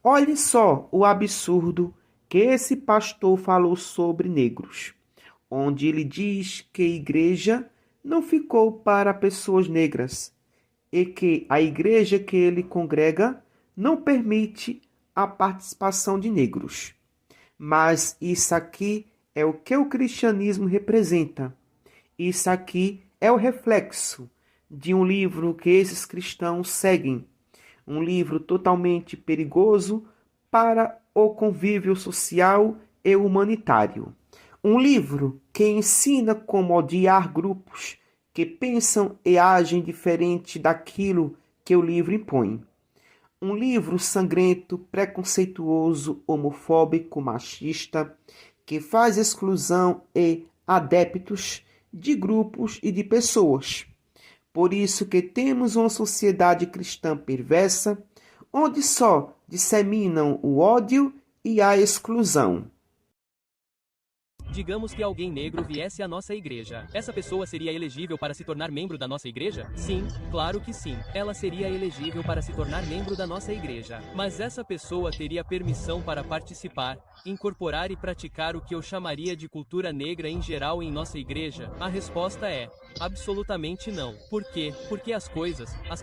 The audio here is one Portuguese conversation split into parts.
Olhe só o absurdo que esse pastor falou sobre negros, onde ele diz que a igreja não ficou para pessoas negras e que a igreja que ele congrega não permite a participação de negros. Mas isso aqui é o que o cristianismo representa. Isso aqui é o reflexo de um livro que esses cristãos seguem. Um livro totalmente perigoso para o convívio social e humanitário. Um livro que ensina como odiar grupos que pensam e agem diferente daquilo que o livro impõe. Um livro sangrento, preconceituoso, homofóbico, machista, que faz exclusão e adeptos de grupos e de pessoas. Por isso que temos uma sociedade cristã perversa, onde só disseminam o ódio e a exclusão. Digamos que alguém negro viesse à nossa igreja. Essa pessoa seria elegível para se tornar membro da nossa igreja? Sim, claro que sim. Ela seria elegível para se tornar membro da nossa igreja. Mas essa pessoa teria permissão para participar, incorporar e praticar o que eu chamaria de cultura negra em geral em nossa igreja? A resposta é: absolutamente não. Por quê? Porque as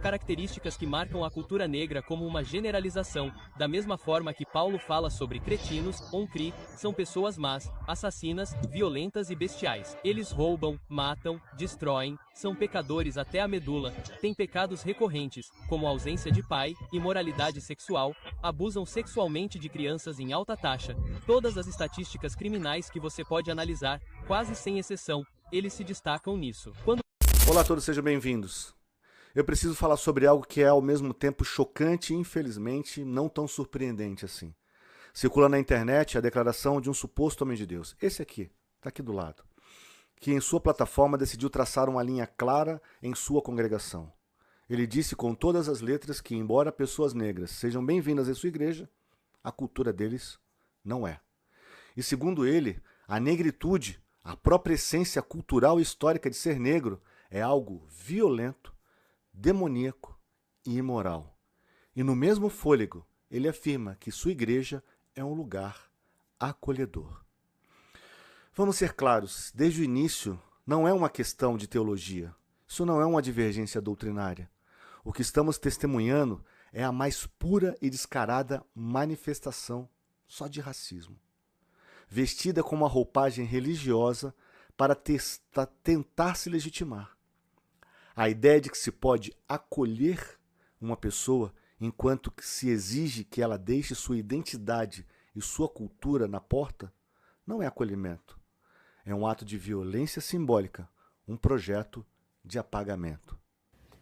características que marcam a cultura negra como uma generalização, da mesma forma que Paulo fala sobre cretinos, oncri, são pessoas más, assassinas, violentas e bestiais. Eles roubam, matam, destroem, são pecadores até a medula, têm pecados recorrentes, como ausência de pai, imoralidade sexual, abusam sexualmente de crianças em alta taxa. Todas as estatísticas criminais que você pode analisar, quase sem exceção, eles se destacam nisso. Olá a todos, sejam bem-vindos. Eu preciso falar sobre algo que é ao mesmo tempo chocante e, infelizmente, não tão surpreendente assim. Circula na internet a declaração de um suposto homem de Deus. Esse aqui, está aqui do lado. Que em sua plataforma decidiu traçar uma linha clara em sua congregação. Ele disse com todas as letras que, embora pessoas negras sejam bem-vindas em sua igreja, a cultura deles não é. E segundo ele, a negritude, a própria essência cultural e histórica de ser negro, é algo violento, demoníaco e imoral. E no mesmo fôlego, ele afirma que sua igreja é um lugar acolhedor. Vamos ser claros, desde o início, não é uma questão de teologia. Isso não é uma divergência doutrinária. O que estamos testemunhando é a mais pura e descarada manifestação só de racismo. Vestida com uma roupagem religiosa para tentar se legitimar. A ideia de que se pode acolher uma pessoa enquanto que se exige que ela deixe sua identidade e sua cultura na porta, não é acolhimento. É um ato de violência simbólica, um projeto de apagamento.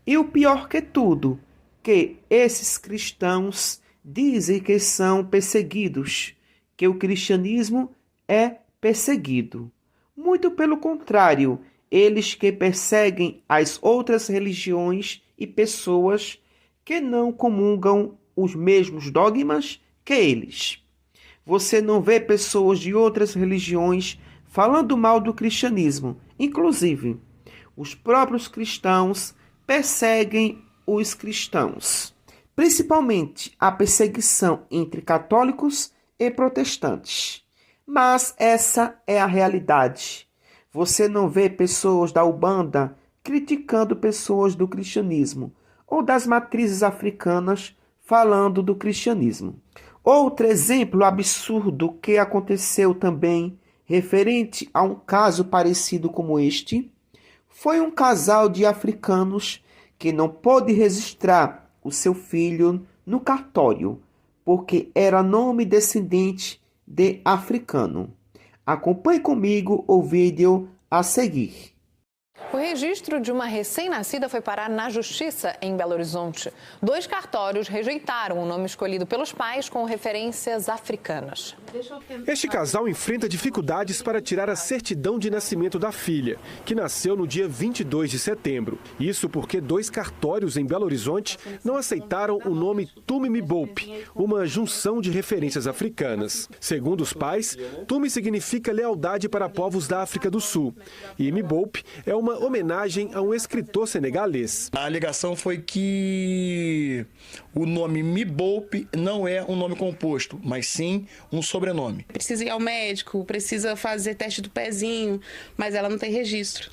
E o pior que tudo, que esses cristãos dizem que são perseguidos, que o cristianismo é perseguido. Muito pelo contrário, eles que perseguem as outras religiões e pessoas que não comungam os mesmos dogmas que eles. Você não vê pessoas de outras religiões falando mal do cristianismo. Inclusive, os próprios cristãos perseguem os cristãos. Principalmente a perseguição entre católicos e protestantes. Mas essa é a realidade. Você não vê pessoas da Umbanda criticando pessoas do cristianismo ou das matrizes africanas falando do cristianismo. Outro exemplo absurdo que aconteceu também, referente a um caso parecido como este, foi um casal de africanos que não pôde registrar o seu filho no cartório, porque era nome descendente de africano. Acompanhe comigo o vídeo a seguir. O registro de uma recém-nascida foi parar na Justiça em Belo Horizonte. 2 cartórios rejeitaram o nome escolhido pelos pais com referências africanas. Este casal enfrenta dificuldades para tirar a certidão de nascimento da filha, que nasceu no dia 22 de setembro. Isso porque 2 cartórios em Belo Horizonte não aceitaram o nome Tumi Mibope, uma junção de referências africanas. Segundo os pais, Tumi significa lealdade para povos da África do Sul e Mibope é uma uma homenagem a um escritor senegalês. A alegação foi que o nome Miboupe não é um nome composto, mas sim um sobrenome. Precisa ir ao médico, precisa fazer teste do pezinho, mas ela não tem registro.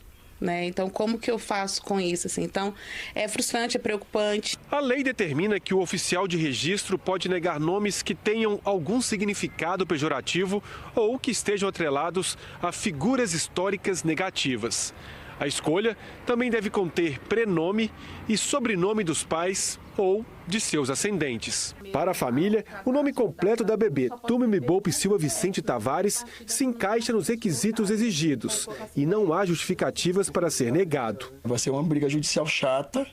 Então, como que eu faço com isso? Então, é frustrante, é preocupante. A lei determina que o oficial de registro pode negar nomes que tenham algum significado pejorativo ou que estejam atrelados a figuras históricas negativas. A escolha também deve conter prenome e sobrenome dos pais ou de seus ascendentes. Para a família, o nome completo da bebê, Tumi Miboupe Silva Vicente Tavares, se encaixa nos requisitos exigidos e não há justificativas para ser negado. Vai ser uma briga judicial chata,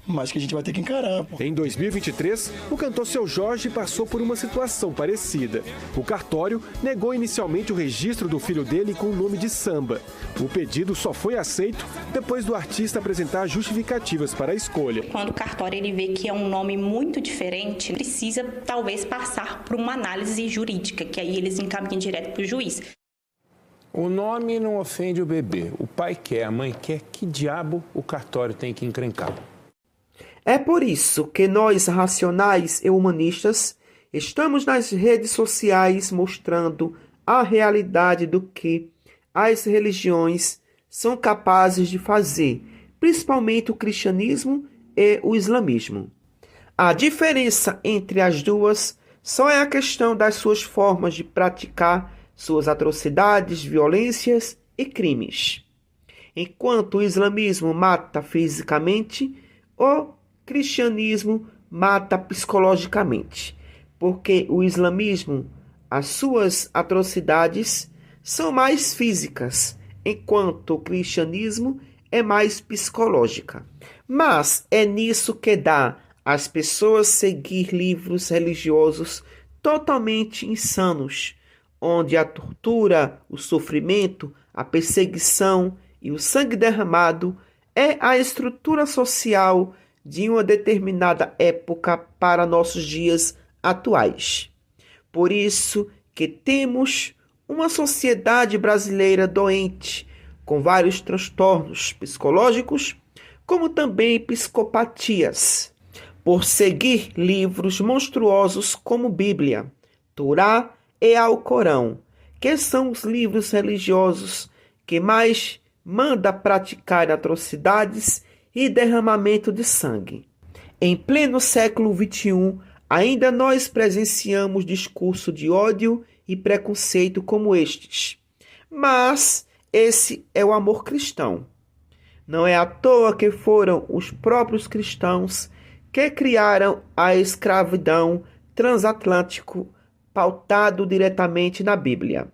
mas que a gente vai ter que encarar. Em 2023, o cantor Seu Jorge passou por uma situação parecida. O cartório negou inicialmente o registro do filho dele com o nome de Samba. O pedido só foi aceito depois do artista apresentar justificativas para a escolha. Quando o cartório ele vê que é um nome muito diferente, precisa talvez passar por uma análise jurídica, que aí eles encaminham direto para o juiz. O nome não ofende o bebê. O pai quer, a mãe quer. Que diabo o cartório tem que encrencar? É por isso que nós, racionais e humanistas, estamos nas redes sociais mostrando a realidade do que as religiões são capazes de fazer, principalmente o cristianismo e o islamismo. A diferença entre as duas só é a questão das suas formas de praticar suas atrocidades, violências e crimes. Enquanto o islamismo mata fisicamente, o cristianismo mata psicologicamente, porque o islamismo, as suas atrocidades são mais físicas, enquanto o cristianismo é mais psicológica. Mas é nisso que dá às pessoas seguir livros religiosos totalmente insanos, onde a tortura, o sofrimento, a perseguição e o sangue derramado é a estrutura social de uma determinada época para nossos dias atuais. Por isso que temos uma sociedade brasileira doente, com vários transtornos psicológicos, como também psicopatias, por seguir livros monstruosos como Bíblia, Torá e Alcorão, que são os livros religiosos que mais manda praticar atrocidades e derramamento de sangue. Em pleno século XXI, ainda nós presenciamos discurso de ódio e preconceito como estes. Mas esse é o amor cristão. Não é à toa que foram os próprios cristãos que criaram a escravidão transatlântico pautado diretamente na Bíblia.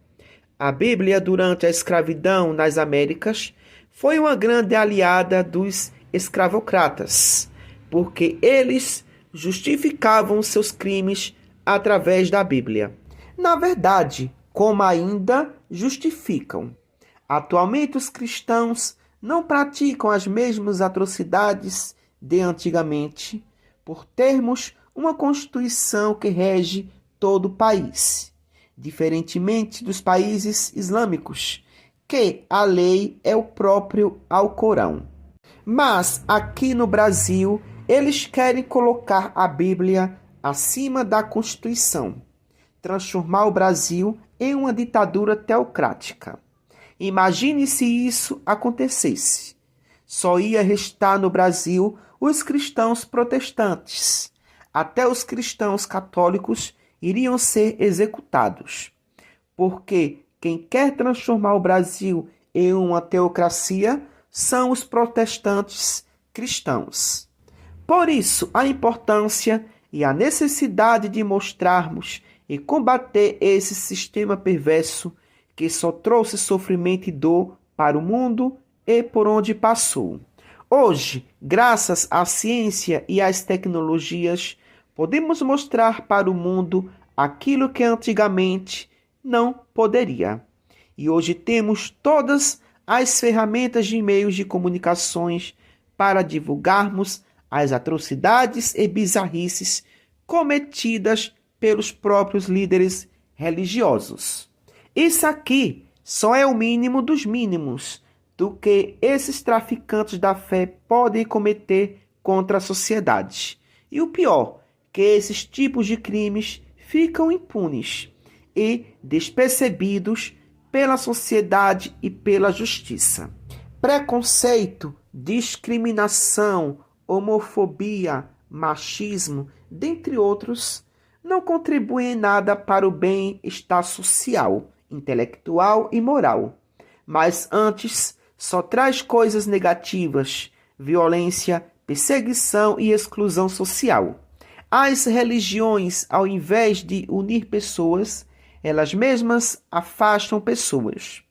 A Bíblia, durante a escravidão nas Américas, foi uma grande aliada dos escravocratas, porque eles justificavam seus crimes através da Bíblia. Na verdade, como ainda justificam. Atualmente os cristãos não praticam as mesmas atrocidades de antigamente, por termos uma Constituição que rege todo o país, diferentemente dos países islâmicos, que a lei é o próprio Alcorão. Mas aqui no Brasil, eles querem colocar a Bíblia acima da Constituição, transformar o Brasil em uma ditadura teocrática. Imagine se isso acontecesse. Só ia restar no Brasil os cristãos protestantes. Até os cristãos católicos iriam ser executados. Porque quem quer transformar o Brasil em uma teocracia são os protestantes cristãos. Por isso, a importância e a necessidade de mostrarmos e combater esse sistema perverso que só trouxe sofrimento e dor para o mundo e por onde passou. Hoje, graças à ciência e às tecnologias, podemos mostrar para o mundo aquilo que antigamente não poderia. E hoje temos todas as ferramentas de meios de comunicações para divulgarmos as atrocidades e bizarrices cometidas pelos próprios líderes religiosos. Isso aqui só é o mínimo dos mínimos. do que esses traficantes da fé podem cometer contra a sociedade. E o pior, que esses tipos de crimes ficam impunes e despercebidos pela sociedade e pela justiça. Preconceito, discriminação, homofobia, machismo, dentre outros, não contribuem em nada para o bem-estar social, intelectual e moral, mas antes só traz coisas negativas, violência, perseguição e exclusão social. As religiões, ao invés de unir pessoas, elas mesmas afastam pessoas.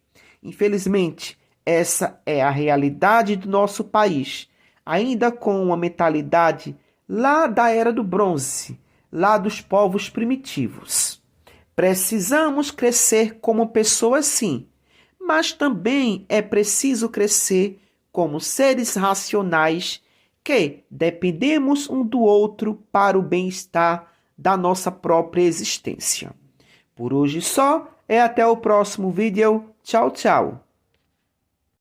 Infelizmente, essa é a realidade do nosso país, ainda com uma mentalidade lá da Era do Bronze, lá dos povos primitivos. Precisamos crescer como pessoas, sim, mas também é preciso crescer como seres racionais que dependemos um do outro para o bem-estar da nossa própria existência. Por hoje só, até o próximo vídeo. Tchau, tchau.